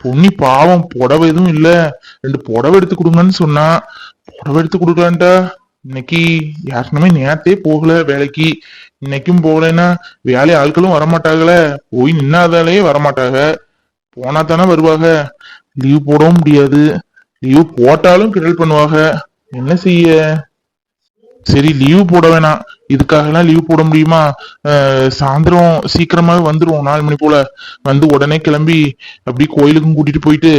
பொன்னி பாவம், புடவை எதுவும் இல்ல. 2 புடவை எடுத்து கொடுங்கன்னு சொன்னா. புடவை எடுத்து கொடுக்கலான்டா. இன்னைக்கு யாருக்குமே நேரத்தே போகல வேலைக்கு. இன்னைக்கும் போகலைன்னா வேலை ஆட்களும் வரமாட்டாங்கள. போய் நின்னாதாலே வரமாட்டாங்க. போனா தானே வருவாங்க. லீவ் போடவும் முடியாது. லீவ் போட்டாலும் கிண்டல் பண்ணுவாங்க. என்ன செய்ய? சரி, லீவ் போட வேணாம். இதுக்காகலாம் லீவ் போட முடியுமா? சாயந்தரம் சீக்கிரமாவே வந்துருவோம். 4 மணி போல வந்து உடனே கிளம்பி அப்படி கோயிலுக்கும் கூட்டிட்டு போயிட்டு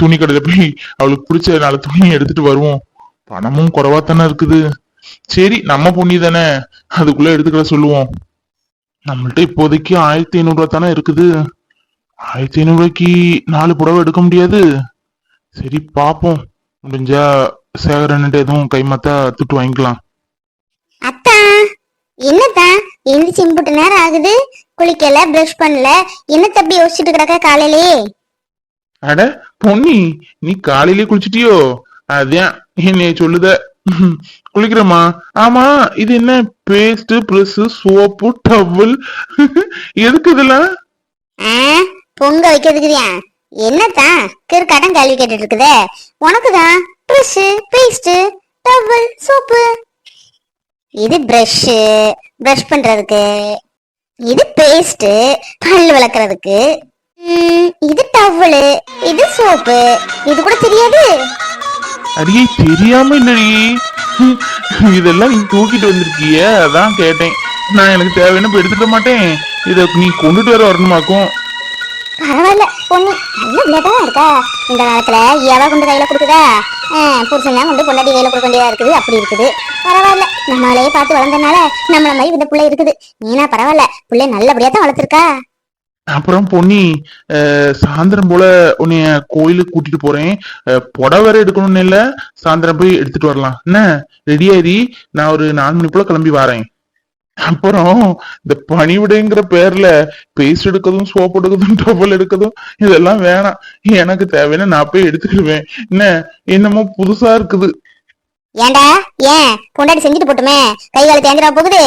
துணி கடையில போய் அவளுக்கு பிடிச்ச 4 துணியை எடுத்துட்டு வருவோம். பணமும் குறைவா தானே இருக்குது. சரி, நம்ம பொண்ணி தானே, அதுக்குள்ள எடுத்துக்கிற சொல்லுவோம். நம்மள்ட்ட இப்போதைக்கு 1500 தானே இருக்குது. 1500 4 புடவை எடுக்க முடியாது. சரி பாப்போம். முடிஞ்சா சேகரன்ட்டு எதுவும் கைமாத்தா துட்டு வாங்கிக்கலாம். அத்தா, என்னத்தா எந்திரிச்சு இம்புட்டு நேரம் ஆகுது, குளிக்கல, பிரஷ் பண்ணல, என்னத்த அப்படி யோசிச்சுட்டு கிடக்க காலையிலே? அட பொன்னி, நீ காலையிலே குளிச்சிட்டியோ? அதான் என்னைய சொல்லுத. குளிக்கிறமா? ஆமா, இது என்ன பேஸ்ட், பிரஷ், சோப்பு, டவல், எதுக்கு இதெல்லாம்? பொங்க வைக்கிறதுக்குதியா? என்னத்தா கிறுக்காட்டம் கேள்வி கேட்டுட்டு இருக்குதே? உனக்குதான் பிரஷ், பேஸ்ட், டவல், சோப்பு. இது பிரஷ், பிரஷ் பண்றதுக்கு. இது பேஸ்ட், பல் விளக்குறதுக்கு. இது டவல், இது சோப்பு. இது கூட தெரியாது? அடியே, தெரியாம இல்லடி. இதெல்லாம் நீ தூக்கிட்டு வந்திருக்கிய, அதான் கேட்டேன். நான் எனக்கு தேவையான எடுத்துக்க மாட்டேன். இத நீ கொண்டுட்டு வர வரணுமாக்கும். பரவாயில்ல பொண்ணு, நல்ல விளையாட்டா இருக்கா. இந்த காலத்துல எவ கொண்டு கையில கொடுக்குதா? புருஷன் தான் கொண்டு பொண்டாட்டி கையில கொடுக்க வேண்டியதா இருக்குது. அப்படி இருக்குது. பரவாயில்ல, நம்மளையே பார்த்து வளர்ந்தனால நம்மள மாதிரி இந்த பிள்ளை இருக்குது. நீனா பரவாயில்ல, பிள்ளை நல்லபடியா தான் வளர்த்துருக்கா. அப்புறம் பொன்னி, சாயந்தரம் போல உன்னைய கோயிலுக்கு கூட்டிட்டு போறேன். புடவை எடுக்கணும்னு இல்ல, சாயந்தரம் போய் எடுத்துட்டு வரலாம். என்ன ரெடியாரி? நான் ஒரு 4 மணி போல கிளம்பி வரேன். அப்புறம் இந்த பணிவிடைங்கிற பேர்ல பேஸ்ட் எடுக்கதும், சோப் எடுக்கதும், டவல் எடுக்கதும் இதெல்லாம் வேணாம். எனக்கு தேவையான நான் போய் எடுத்துக்கிடுவேன். என்ன என்னமோ புதுசா இருக்குது. ஏண்டா, ஏன் பொண்டாட்டி செஞ்சுட்டு போட்டுமே, கை கால தேஞ்சிட போகுது.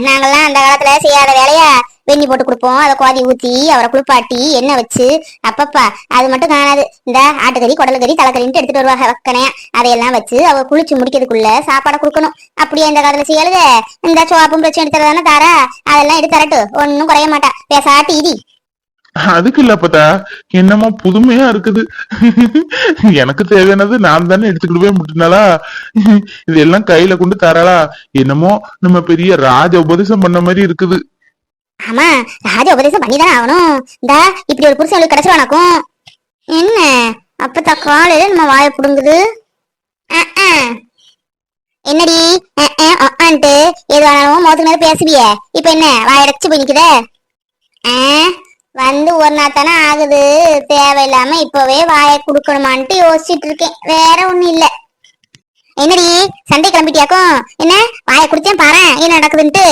நாங்கெல்லாம் அந்த காலத்துல செய்யாத வேலையா? வெண்ணி போட்டு கொடுப்போம், அதை கோதி ஊத்தி அவரை குளிப்பாட்டி எண்ணெய் வச்சு. அப்பப்பா அது மட்டும் காணாது. இந்த ஆட்டுக்கறி, குடலுக்கறி, தலைக்கறின்ட்டு எடுத்துட்டு வருவாங்க வக்கனையா. அதையெல்லாம் வச்சு அவ குளிச்சு முடிக்கிறதுக்குள்ள சாப்பாடை கொடுக்கணும். அப்படியே இந்த காலத்துல செய்யலுது. இந்த சோப்பும் பிரச்சனை எடுத்துறதானே தாரா, அதெல்லாம் எடுத்து தரட்டு, ஒன்னும் குறைய மாட்டா. பேசாட்டி இடி. அதுக்கு இல்ல பார்த்தா, என்னமோ புதுமையா இருக்குது. எனக்கு தேவையானது நான் தானே எடுத்துக்கிட்டவே முடினாலா? இதெல்லாம் கையில கொண்டு தராளா? என்னமோ நம்ம பெரிய ராஜ உபதேசம் பண்ண மாதிரி இருக்குது. ஆமா, ராஜ உபதேசம் பண்ணிதானே ஆகணும். இந்த இப்படி ஒரு புருஷன் கிடைச்சிருவானாக்கும். என்ன அப்பத்தா காலையில நம்ம வாய புடுங்குது? என்னடி எதுவானாலும் மோத்துக்கு மேல பேசுவிய? இப்ப என்ன வாயடைச்சு போய் நிக்குத? வந்து ஒரு நாள் தானே ஆகுது, தேவையில்லாம இப்பவே வாய குடுக்கணுமான்ட்டு யோசிச்சுட்டு இருக்கேன். வேற ஒண்ணும் இல்ல. என்னடி சண்டை கிளம்பிட்டியாக்கும்? என்ன வாய குடிச்சேன் பாரு என்ன நடக்குதுன்ட்டு.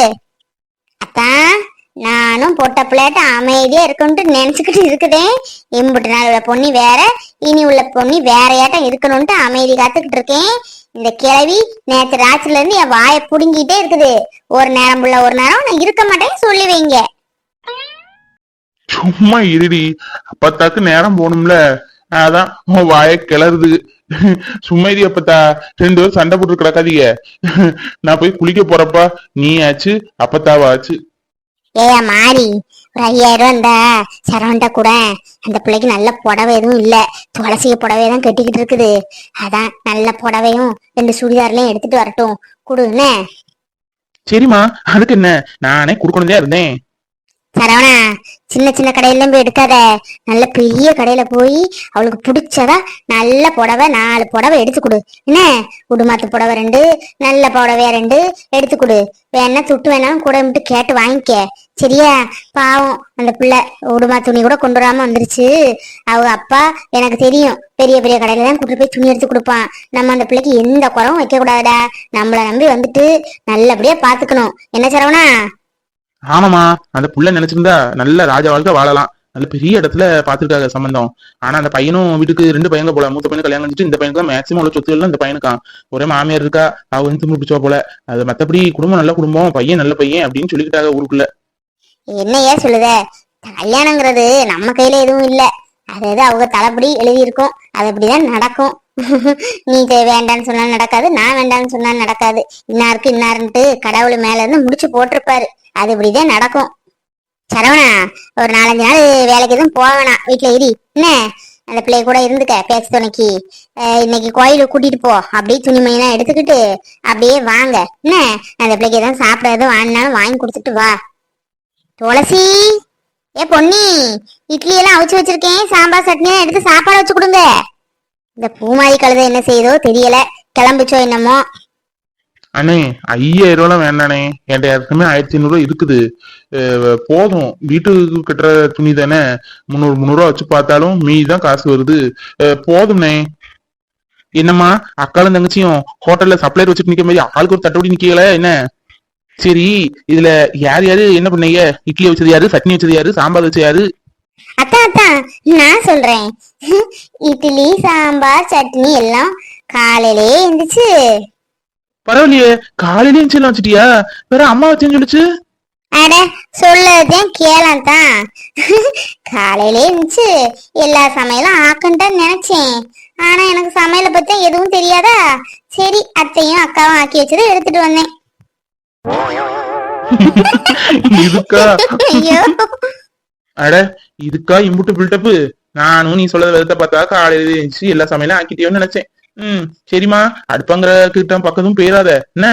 அத்தான், நானும் பொட்ட பிள்ளையாட்ட அமைதியா இருக்குன்ட்டு நினைச்சுக்கிட்டு இருக்குதேன். எம்புட்டு நாள் உள்ள பொண்ணி வேற, இனி உள்ள பொண்ணி வேறையாட்டம் இருக்கணும்ட்டு அமைதி காத்துக்கிட்டு இருக்கேன். இந்த கிழவி நேற்று ராத்திரில இருந்து என் வாயை புடுங்கிட்டே இருக்குது. ஒரு நேரம் புள்ள ஒரு நேரம் நான் இருக்க மாட்டேன்னு சொல்லி வைங்க. சும்மா இருடி, அப்பத்தாக்கு நேரம் போகணும்ல, அதான் உன் வாய கிளறுது. சும்மா இரு அப்பத்தா, 2 பேரும் சண்டை போட்டு கிடக்காதீங்க. நான் போய் குளிக்க போறப்பா, நீ ஆச்சு அப்பத்தாவாச்சு. ஏயா மாறி, ஒரு 5000 இருந்தா சரவண்ட கூட. அந்த பிள்ளைக்கு நல்ல புடவை எதுவும் இல்ல, துளசிய புடவையதான் கட்டிக்கிட்டு இருக்குது. அதான் நல்ல புடவையும் 2 சுடிதார்லயும் எடுத்துட்டு வரட்டும், குடுன்னு. சரிம்மா, அதுக்கு என்ன, நானே குடுக்கணும்தான் இருந்தேன். சரவணா, சின்ன சின்ன கடையில போய் எடுக்காத, நல்ல பெரிய கடையில போய் அவளுக்கு பிடிச்சதா நல்ல புடவை 4 புடவை எடுத்து கொடு. என்ன உடுமாத்து புடவை 2, நல்ல புடவையா 2 எடுத்து கொடு. வேணா துட்டு வேணாலும் கூட விட்டு கேட்டு வாங்கிக்க. சரியா? பாவம் அந்த பிள்ளை உடுமா துணி கூட கொண்டு வராம வந்துருச்சு. அவங்க அப்பா எனக்கு தெரியும், பெரிய பெரிய கடையில தான் கூட்டு போய் துணி எடுத்து கொடுப்பான். நம்ம அந்த பிள்ளைக்கு எந்த குறவும் வைக்க கூடாதுடா. நம்மள நம்பி வந்துட்டு நல்லபடியா பாத்துக்கணும். என்ன சரவணா? ஆமாமா, அந்த புள்ள நினைச்சிருந்தா நல்ல ராஜ வாழ்க்கை வாழலாம். நல்ல பெரிய இடத்துல பாத்துருக்காங்க சம்பந்தம். ஆனா அந்த பையனும் வீட்டுக்கு 2 பையங்க போல. மூத்த பையன் கல்யாணம் செஞ்சுட்டு இந்த பையனுக்கு மேக்சிமம் உள்ள சொத்து எல்லாம் இந்த பையனுக்கான். ஒரே மாமியார் இருக்கா, அவ திமுக பிடிச்சா போல. அது மத்தபடி குடும்பம் நல்ல குடும்பம், பையன் நல்ல பையன் அப்படின்னு சொல்லிக்கிட்டாங்க ஊருக்குள்ள. என்னையே சொல்லுத, கல்யாணங்கிறது நம்ம கையில எதுவும் இல்ல. அதாவது அவங்க தலைப்படி எழுதி இருக்கும், அது அப்படிதான் நடக்கும். நீ வேண்டான்னு சொன்னாலும் நடக்காது, நான் வேண்டான்னு சொன்னாலும் நடக்காது. இன்னாருக்கு இன்னாருன்ட்டு கடவுள் மேல இருந்து முடிச்சு போட்டிருப்பாரு, அது இப்படிதான் நடக்கும். சரவணா, ஒரு 4-5 நாள் வேலைக்கு எதுவும் போவேனா, வீட்டுல இரு என்ன, அந்த பிள்ளைய கூட இருந்துக்க பேச்சு துணைக்கு. இன்னைக்கு கோயிலுக்கு கூட்டிட்டு போ, அப்படியே துணிமணிலாம் எடுத்துக்கிட்டு அப்படியே வாங்க என்ன. அந்த பிள்ளைக்கு எதாவது சாப்பிட எதுவும் வாங்கினாலும் வாங்கி கொடுத்துட்டு வா. துளசி, ஏ பொன்னி, இட்லி எல்லாம் அவிச்சு வச்சிருக்கேன், சாம்பார் சட்னி எடுத்து சாப்பாடு வச்சு கொடுங்க. இந்த பூமாரி கழுதை என்ன செய்தோ தெரியல, கிளம்பிச்சோ என்னமோ. அண்ணே 5000 ரூபாய் வேண்டானே, என்கிட்ட ஏற்கனவே 1500 இருக்குது. போதும், வீட்டுக்கு கட்டுற துணி தானே. 300 வச்சு பார்த்தாலும் மீதிதான் காசு வருது. போதும்ண்ணே. என்னம்மா, அக்காலும் தங்கச்சியும் ஹோட்டல்ல சப்ளையர் வச்சுட்டு நிக்க மாதிரி ஆளுக்கு ஒரு தட்டோடி நிக்கல என்ன? சரி, இதுல யார் யாரு என்ன பண்ணீங்க? இட்லி வச்சது யாரு, சட்னி வச்சது யாரு, சாம்பார் வச்சது யாரு? அத்தான் நான் சொல்றேன். இட்லி சாம்பார் சட்னி எல்லாம் காலையிலே இருந்துச்சு. பரவாயில்லையே, காலையில எல்லாம் வச்சுட்டியா? வேற அம்மா வச்சேன்னு சொல்லிச்சு. அட, சொல்லதான் கேளான். காலையிலே இருந்துச்சு, எல்லா சமையலும் ஆக்கண்டான்னு நினைச்சேன். ஆனா எனக்கு சமையலை பத்தி எதுவும் தெரியாதா. சரி, அத்தையும் அக்காவும் ஆக்கி வச்சதை எடுத்துட்டு வந்தேன். இதுக்கா? அட, இதுக்கா இம்புட்டு பில்டப்பு? நானும் நீ சொல்றத விதத்தை பார்த்தா காலையில எழுந்துச்சு எல்லா சமையலும் ஆக்கிட்டியோன்னு நினைச்சேன். சரிம்மா, அடுப்பாங்கிற கிட்ட பக்கத்தும் போயிடாத என்ன.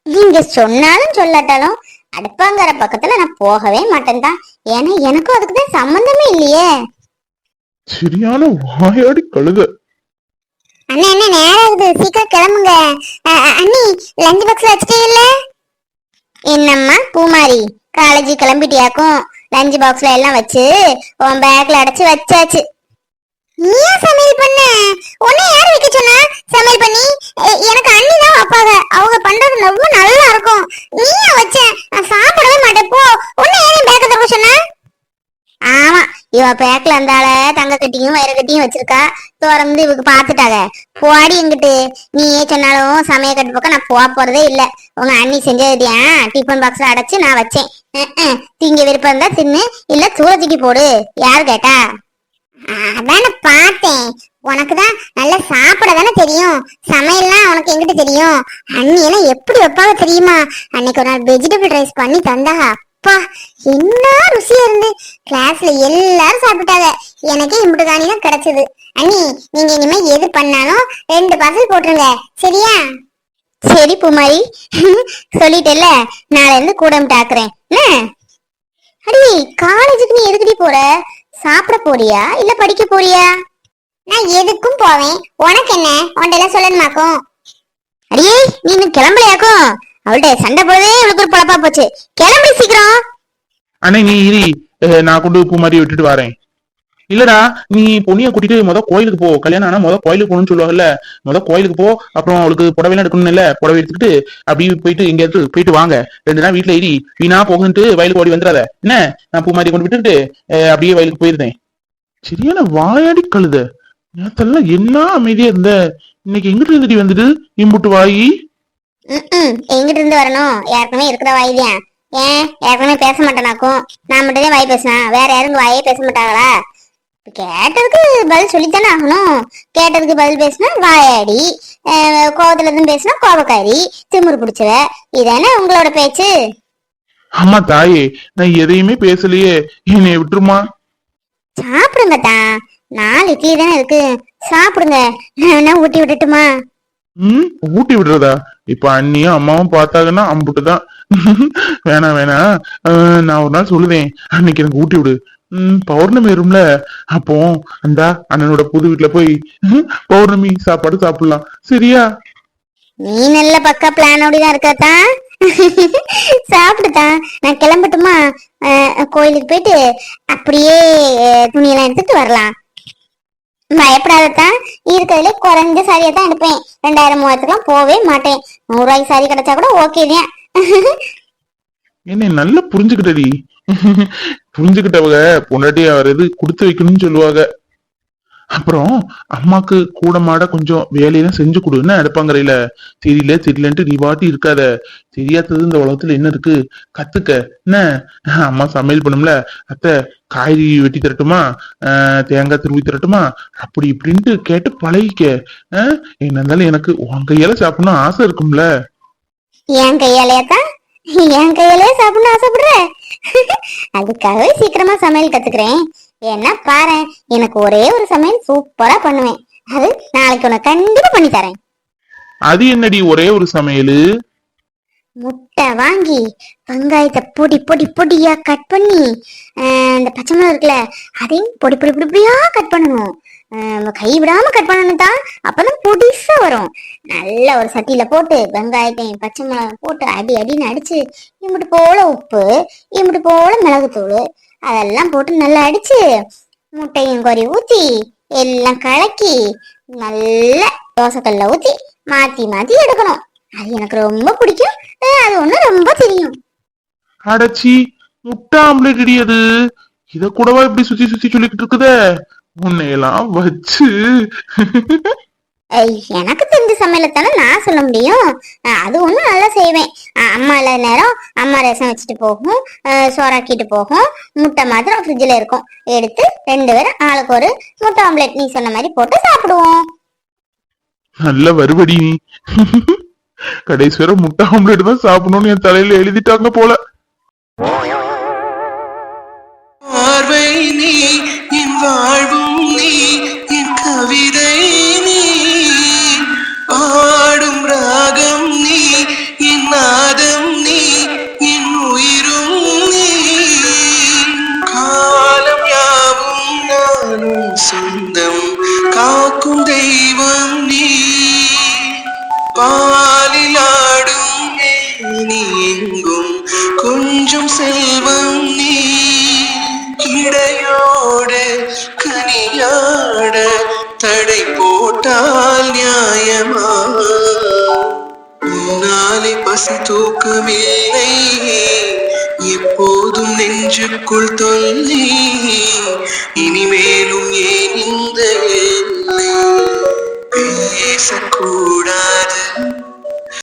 நீங்க சொன்னாலும் சொல்லாட்டாலும் அடுப்பாங்கிற பக்கத்துல நான் போகவே மாட்டேன் தான். ஏன்னா எனக்கும் அதுக்குதான் சம்பந்தமே இல்லையே. சரியான வாயாடி கழுத. அண்ணா என்ன நேரம் ஆகுது, சீக்கிரம் கிளம்புங்க. அண்ணி, லஞ்ச் பாக்ஸ் வச்சுட்டே இல்ல? என்னம்மா பூமாரி, காலேஜ் கிளம்பிட்டியாக்கும்? லஞ்ச் பாக்ஸ்ல எல்லாம் வச்சு உன் பேக்ல அடைச்சு வச்சாச்சு. நீயா சமையல் பண்ண? உன்னை யாரு வைக்க சொன்னா சமையல் பண்ணி? எனக்கு அண்ணி தான் வைப்பாங்க, அவங்க பண்றது ரொம்ப நல்லா இருக்கும். நீயா வச்ச? நான் சாப்பிடவே மாட்டேன் போ. உன்னை யாரையும் பேக்க தர சொன்னா? ஆமா, இவ பேக்ல அந்தால தங்க கட்டியும் வயிறு கட்டியும் வச்சிருக்கா. திறந்து இவக்கு பாத்துட்டாங்க. போடி எங்கிட்டு. நீயே சொன்னாலும் சமைய கட்டு பக்கம் நான் போறதே இல்ல. உங்க அண்ணி செஞ்சதுடியா டிஃபன் பாக்ஸ்ல அடைச்சு நான் வச்சேன். திங்க விருப்பம் இருந்தா தின்னு, இல்ல சூரஜிக்கு போடு. யாரு கேட்டா? அதான பார்த்தேன், உனக்குதான் நல்லா சாப்பிட தானே தெரியும். சமையல்லாம் உனக்கு எங்கிட்ட தெரியும். அண்ணி எல்லாம் எப்படி வைப்பாங்க தெரியுமா? அன்னைக்கு ஒரு நாள் வெஜிடபிள் ரைஸ் பண்ணி தந்தா, அப்பா என்ன ருசியா இருந்து. கிளாஸ்ல எல்லாரும் சாப்பிட்டாங்க, எனக்கே இம்புட்டு காணி தான் கிடைச்சது. அண்ணி, நீங்க இனிமே எது பண்ணாலும் 2 பார்சல் போட்டுருங்க, சரியா? சரி பூமாரி, சொல்லிட்டேல்ல, நாளை இருந்து கூட டாக்குறேன். அடி, காலேஜுக்கு நீ எதுக்குடி போற? சாப்பிட போறியா இல்ல படிக்க போறியா? நான் எதுக்கும் போவேன், உனக்கு என்ன? உன்டெல்லாம் சொல்லணுமாக்கும். அடியே, நீ இன்னும் கிளம்பலையாக்கும்? அவள்கிட்ட சண்டை போடவே இவளுக்கு ஒரு பழப்பா போச்சு. கிளம்பி சீக்கிரம். அண்ணே நீ இரி, நான் கொண்டு பூமாரி விட்டுட்டு வரேன். இல்லடா, நீ பொண்ணிய கூட்டிட்டு கோயிலுக்கு போ. கல்யாணம் ஆனா கோயிலுக்கு போகணும்னு சொல்லுவாங்கல்ல, கோயிலுக்கு போ. அப்புறம் அவளுக்கு புடவைலாம் எடுக்கணும் இல்ல, புடவை எடுத்துக்கிட்டு அப்படியே போயிட்டு எங்கேயாவது போயிட்டு வாங்க. 2 நாள் வீட்டுல இரி, வீணா போகுன்ட்டு வயலுக்கு ஓடி வந்துடாத என்ன. நான் பூமாரி கொண்டு விட்டுக்கிட்டு அப்படியே வயலுக்கு போயிருந்தேன். சரியான வாயாடி கழுத. நேத்தெல்லாம் என்ன அமைதியா இருந்த, இன்னைக்கு எங்கிட்ட இருந்துட்டு வந்துட்டு இம்புட்டு வாயி. எங்கிட்ட இருந்து வரணும்? ஏற்கனவே இருக்கிற வாய்தான். ஏன் ஏற்கனவே பேச மாட்டேனாக்கும்? நான் மட்டும்தான் வாய் பேசினேன், வேற யாரும் வாயே பேச மாட்டாங்களா? கேட்டதுக்கு பதில் சொல்லித்தானே ஆகணும். கேட்டதுக்கு பதில் பேசினா வாயாடி, கோவத்துல இருந்து பேசினா கோபக்காரி, திமுரு பிடிச்சவ, இதானே உங்களோட பேச்சு? ஆமா தாயே, நான் எதையுமே பேசலையே, என்னை விட்டுருமா. சாப்பிடுங்க தான், 4 இட்லி தானே இருக்கு, சாப்பிடுங்க. நான் ஊட்டி விட்டுட்டுமா? ஊட்டி விடுறதா? இப்ப அண்ணியும் அம்மாவும் பார்த்தாங்கன்னா அம்புட்டுதான். வேணாம் வேணாம், நான் ஒரு நாள் சொல்லுவேன், அன்னைக்கு எனக்கு ஊட்டி விடு. பௌர்ணமி வரும்ல, அப்போ அந்த அண்ணனோட புது வீட்டுல போய் பௌர்ணமி சாப்பாடு சாப்பிடலாம், சரியா? நீ நல்ல பக்கா பிளானோடதான் இருக்காதான். சாப்பிடுதான், நான் கிளம்பட்டுமா? கோயிலுக்கு போயிட்டு அப்படியே துணியெல்லாம் எடுத்துட்டு வரலாம். பயப்படாததான், இருக்கிறதுல குறைஞ்ச சாரியா தான் எடுப்பேன். 2000-3000 போவே மாட்டேன். 100 ரூபாய்க்கு சாரி கிடைச்சா கூட ஓகே தான். என்ன நல்லா புரிஞ்சுக்கிட்டடி. புரிஞ்சுக்கிட்டவங்க பொண்டாட்டி அவர் எது கொடுத்து வைக்கணும்னு சொல்லுவாங்க. அப்புறம் அம்மாக்கு கூட மாட கொஞ்சம் வேலையெல்லாம் செஞ்சு கொடுன்னு அடுப்பாங்கரையில. தெரியலன்ட்டு நீ பாட்டி இருக்காத. தெரியாதது இந்த உலகத்துல என்ன இருக்கு, கத்துக்க என்ன. அம்மா சமையல் பண்ணும்ல, அத்தை காய்கறி வெட்டி தரட்டுமா, தேங்காய் துருவி தரட்டுமா, அப்படி இப்படின்ட்டு கேட்டு பழகிக்க. என்ன இருந்தாலும் எனக்கு உன் கையால சாப்பிடணும் ஆசை இருக்கும்ல. என் கையாலேயாத்தான் என் கையாலே சாப்பிடணும்னு ஆசைப்படுற? அதுக்காகவே சீக்கிரமா சமையல் கத்துக்கிறேன். என்ன பாரு, எனக்கு ஒரே ஒரு சமையல் சூப்பரா பண்ணுவேன். அது நாளைக்கு உனக்கு கண்டிப்பா பண்ணி தரேன். அது என்னடி ஒரே ஒரு சமையலு? முட்டை வாங்கி வெங்காயத்தை பொடி பொடி பொடியா கட் பண்ணி, இந்த பச்சை மிளகா இருக்குல்ல அதையும் பொடி பொடி பொடி பொடியா கட் பண்ணணும். கை விடாம கட் பண்ணணும் தான், அப்பதான் பொடிசா வரும். நல்ல ஒரு சட்டியில போட்டு வெங்காயத்தையும் பச்சை மிளகா போட்டு அடி அடின்னு அடிச்சு, இம்புட்டு போல உப்பு, இம்புட்டு போல மிளகுத்தூள் அதெல்லாம் போட்டு நல்லா அடிச்சு, முட்டையும் கொறி ஊத்தி எல்லாம் கலக்கி நல்ல தோசைக்கல்ல ஊத்தி மாத்தி மாத்தி எடுக்கணும். அது எனக்கு ரொம்ப பிடிக்கும். அது ஒண்ணு ரொம்ப தெரியும். அடச்சி, முட்டை ஆம்லேட் இடியது. இத கூடவா இப்படி சுத்தி சுத்தி சொல்லிக்கிட்டு இருக்குதே உன்னையெல்லாம் வச்சு. எனக்கு தெரிஞ்ச சமையலத்தானே நான் சொல்ல முடியும். அது ஒண்ணு நல்லா செய்வேன். அம்மா இல்லாத நேரம் அம்மா ரசம் வச்சுட்டு போகும், சோறாக்கிட்டு போகும், முட்டை மாத்திரம் ஃப்ரிட்ஜில் இருக்கும். எடுத்து 2 பேரும் ஆளுக்கு ஒரு முட்டை ஆம்லேட் நீ சொன்ன மாதிரி போட்டு சாப்பிடுவோம். நல்ல வருபடி நீ. கடைசி வரை முட்டை ஆம்லேட் தான் சாப்பிடணும்னு என் தலையில எழுதிட்டாங்க போல. பார்வை நீ என் வாழ்வும் நீ என் கவிதை நீ பாடும் ராகம் நீ என் நாதம் நீ என் உயிரும் நீ காலம் யாவும் நானும் சொந்தம் காக்கும் தெய்வம் நீ பாலில் ஆடும் நீ எங்கும் கொஞ்சம் செல்வம் நீ இடையோடு கனியாட தடை போட்டால் நியாயமா உன்னாலே பசி தூக்கமில்லை எப்போதும் நெஞ்சுக்குள் தொல்லை இனிமேலும் ஏன் இந்த எல்லை பேசக்கூட